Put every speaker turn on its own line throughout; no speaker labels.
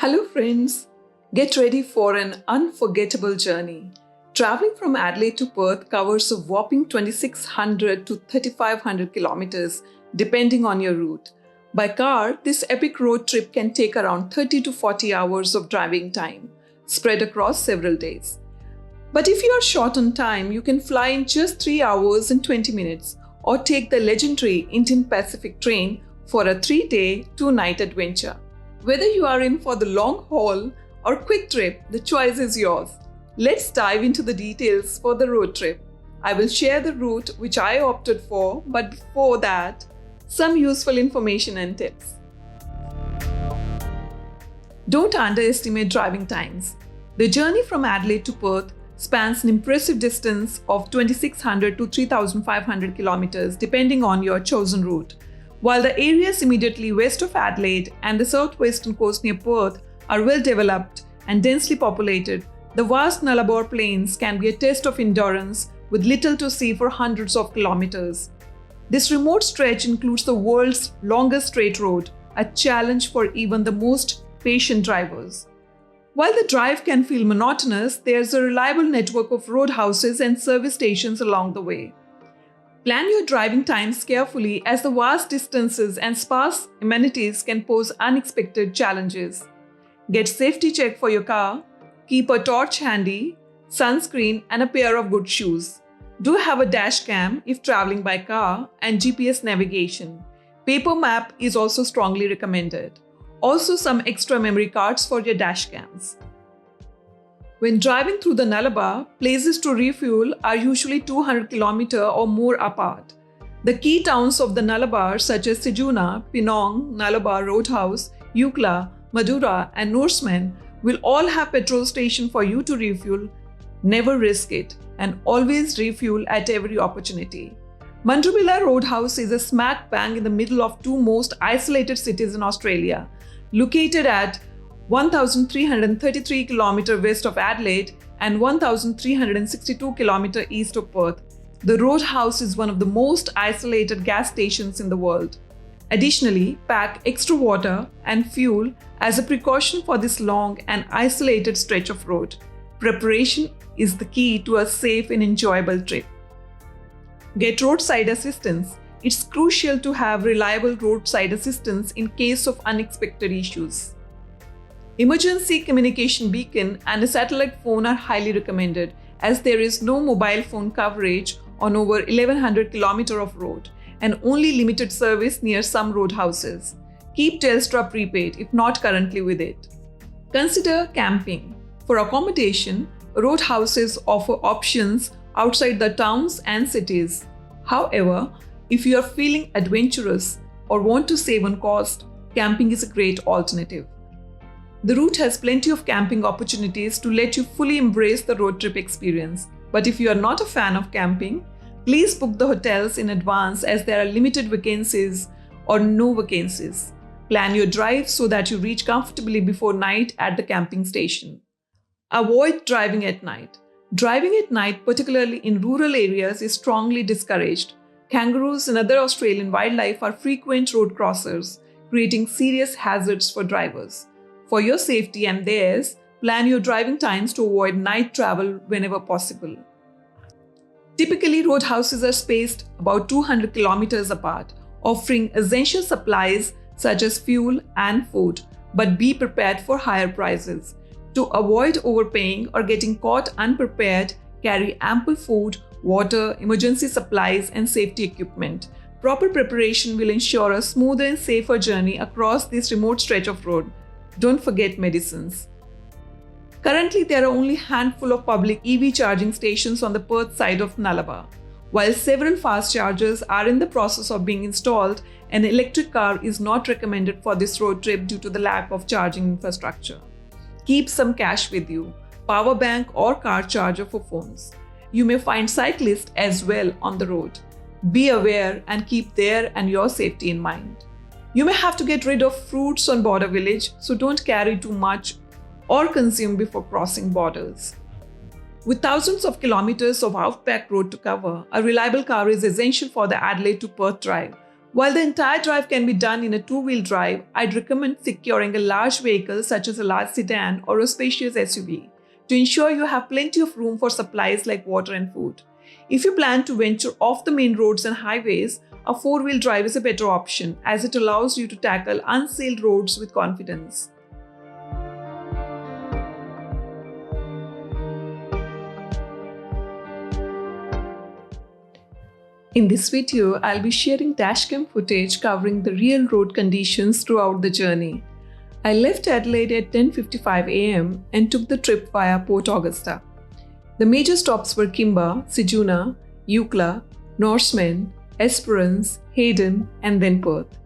Hello friends, get ready for an unforgettable journey. Traveling from Adelaide to Perth covers a whopping 2600 to 3500 kilometers depending on your route. By car, this epic road trip can take around 30 to 40 hours of driving time, spread across several days. But if you are short on time, you can fly in just 3 hours and 20 minutes or take the legendary Indian Pacific train for a 3-day, 2-night adventure. Whether you are in for the long haul or quick trip, the choice is yours. Let's dive into the details for the road trip. I will share the route which I opted for, but before that, some useful information and tips. Don't underestimate driving times. The journey from Adelaide to Perth spans an impressive distance of 2600 to 3500 kilometers depending on your chosen route. While the areas immediately west of Adelaide and the southwestern coast near Perth are well developed and densely populated, the vast Nullarbor plains can be a test of endurance with little to see for hundreds of kilometers. This remote stretch includes the world's longest straight road, a challenge for even the most patient drivers. While the drive can feel monotonous, there's a reliable network of roadhouses and service stations along the way. Plan your driving times carefully as the vast distances and sparse amenities can pose unexpected challenges. Get safety check for your car, keep a torch handy, sunscreen and a pair of good shoes. Do have a dash cam if traveling by car and GPS navigation. Paper map is also strongly recommended. Also some extra memory cards for your dash cams. When driving through the Nullarbor, places to refuel are usually 200 km or more apart. The key towns of the Nullarbor such as Ceduna, Penong, Nullarbor Roadhouse, Eucla, Madura and Norseman will all have petrol station for you to refuel. Never risk it and always refuel at every opportunity. Mandurilla Roadhouse is a smack bang in the middle of two most isolated cities in Australia, located at 1,333 km west of Adelaide and 1,362 km east of Perth. The Roadhouse is one of the most isolated gas stations in the world. Additionally, pack extra water and fuel as a precaution for this long and isolated stretch of road. Preparation is the key to a safe and enjoyable trip. Get roadside assistance. It's crucial to have reliable roadside assistance in case of unexpected issues. Emergency communication beacon and a satellite phone are highly recommended as there is no mobile phone coverage on over 1100 km of road and only limited service near some roadhouses. Keep Telstra prepaid if not currently with it. Consider camping. For accommodation, roadhouses offer options outside the towns and cities. However, if you are feeling adventurous or want to save on cost, camping is a great alternative. The route has plenty of camping opportunities to let you fully embrace the road trip experience. But if you are not a fan of camping, please book the hotels in advance as there are limited vacancies or no vacancies. Plan your drive so that you reach comfortably before night at the camping station. Avoid driving at night. Driving at night, particularly in rural areas, is strongly discouraged. Kangaroos and other Australian wildlife are frequent road crossers, creating serious hazards for drivers. For your safety and theirs, plan your driving times to avoid night travel whenever possible. Typically, roadhouses are spaced about 200 kilometers apart, offering essential supplies such as fuel and food, but be prepared for higher prices. To avoid overpaying or getting caught unprepared, carry ample food, water, emergency supplies, and safety equipment. Proper preparation will ensure a smoother and safer journey across this remote stretch of road. Don't forget medicines. Currently, there are only a handful of public EV charging stations on the Perth side of Nullarbor. While several fast chargers are in the process of being installed, an electric car is not recommended for this road trip due to the lack of charging infrastructure. Keep some cash with you, power bank or car charger for phones. You may find cyclists as well on the road. Be aware and keep their and your safety in mind. You may have to get rid of fruits on border village, so don't carry too much or consume before crossing borders. With thousands of kilometers of Outback road to cover, a reliable car is essential for the Adelaide to Perth drive. While the entire drive can be done in a two-wheel drive, I'd recommend securing a large vehicle such as a large sedan or a spacious SUV to ensure you have plenty of room for supplies like water and food. If you plan to venture off the main roads and highways, a four-wheel drive is a better option as it allows you to tackle unsealed roads with confidence. In this video, I'll be sharing dashcam footage covering the real road conditions throughout the journey. I left Adelaide at 10:55 am and took the trip via Port Augusta. The major stops were Kimba, Ceduna, Eucla, Norseman, Esperance, Hayden, and then Perth.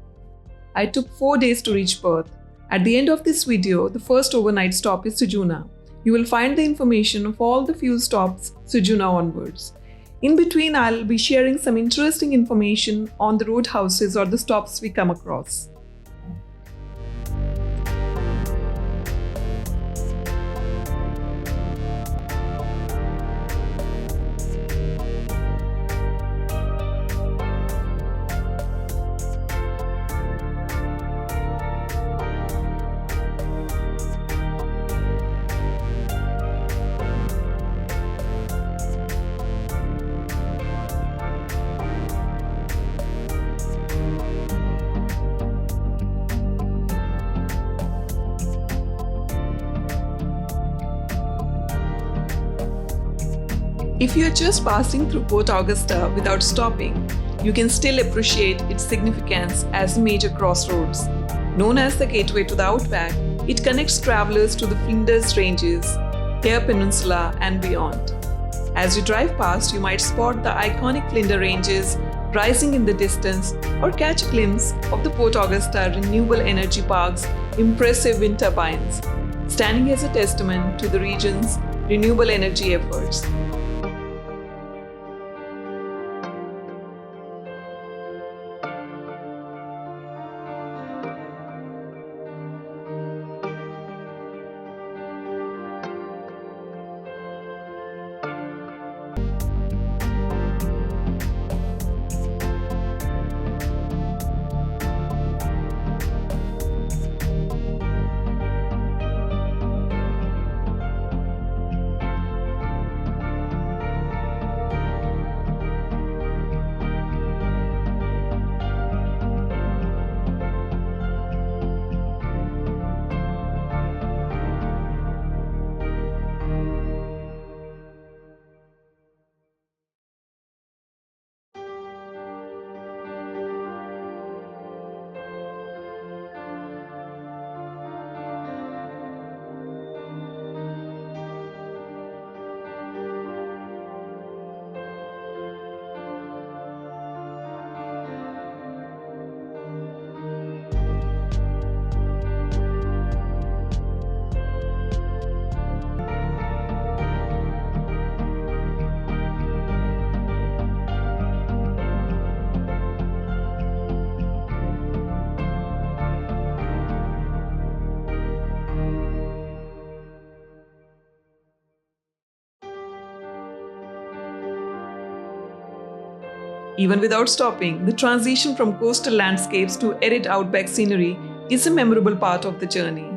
I took 4 days to reach Perth. At the end of this video, the first overnight stop is Ceduna. You will find the information of all the fuel stops Ceduna onwards. In between, I'll be sharing some interesting information on the roadhouses or the stops we come across. If you are just passing through Port Augusta without stopping, you can still appreciate its significance as a major crossroads. Known as the gateway to the Outback, it connects travelers to the Flinders Ranges, Eyre Peninsula and beyond. As you drive past, you might spot the iconic Flinders Ranges rising in the distance or catch a glimpse of the Port Augusta Renewable Energy Park's impressive wind turbines, standing as a testament to the region's renewable energy efforts. Even without stopping, the transition from coastal landscapes to arid outback scenery is a memorable part of the journey.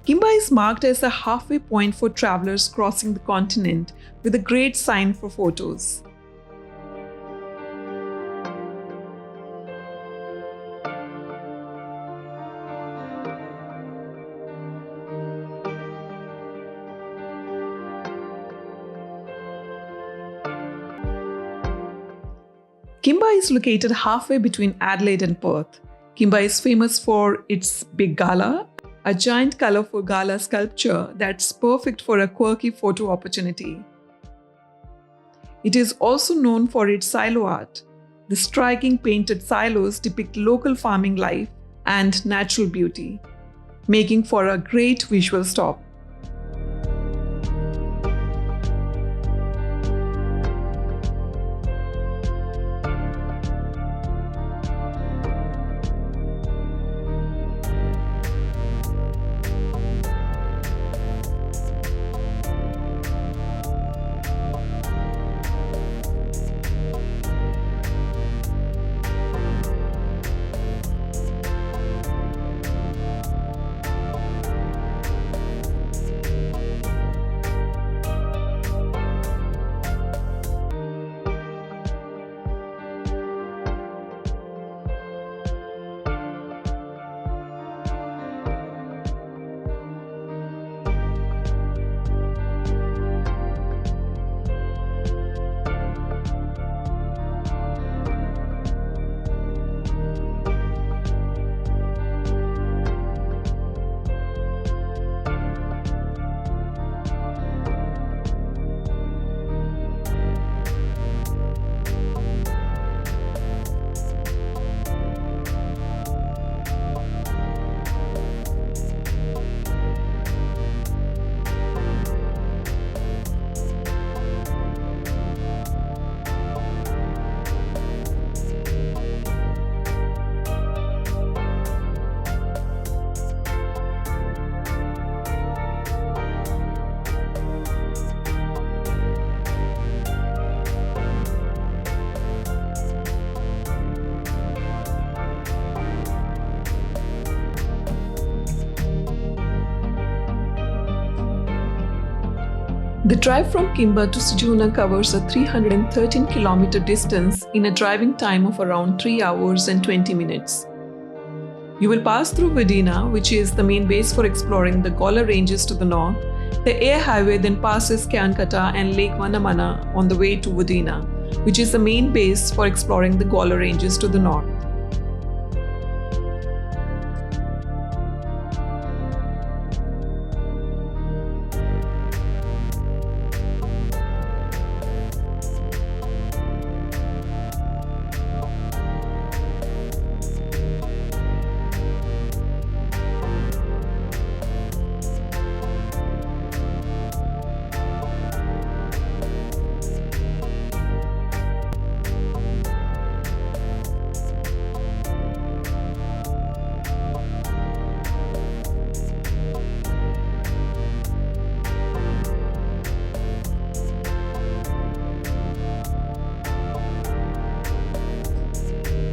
Kimba is marked as a halfway point for travelers crossing the continent with a great sign for photos. Kimba is located halfway between Adelaide and Perth. Kimba is famous for its big gala, a giant colourful gala sculpture that's perfect for a quirky photo opportunity. It is also known for its silo art. The striking painted silos depict local farming life and natural beauty, making for a great visual stop. The drive from Kimba to Ceduna covers a 313-kilometer distance in a driving time of around 3 hours and 20 minutes. You will pass through Wudinna, which is the main base for exploring the Gawler Ranges to the north. The air highway then passes Kyankata and Lake Vanamana on the way to Wudinna, which is the main base for exploring the Gawler Ranges to the north.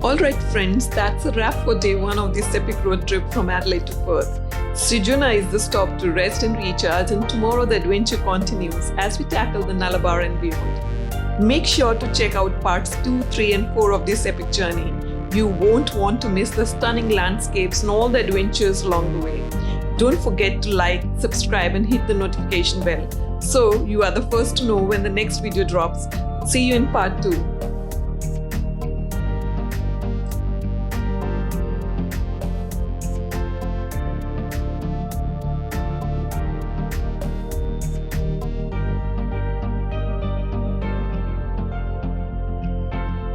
Alright friends, that's a wrap for day 1 of this epic road trip from Adelaide to Perth. Ceduna is the stop to rest and recharge, and tomorrow the adventure continues as we tackle the Nullarbor and beyond. Make sure to check out parts 2, 3 and 4 of this epic journey. You won't want to miss the stunning landscapes and all the adventures along the way. Don't forget to like, subscribe and hit the notification bell so you are the first to know when the next video drops. See you in part 2.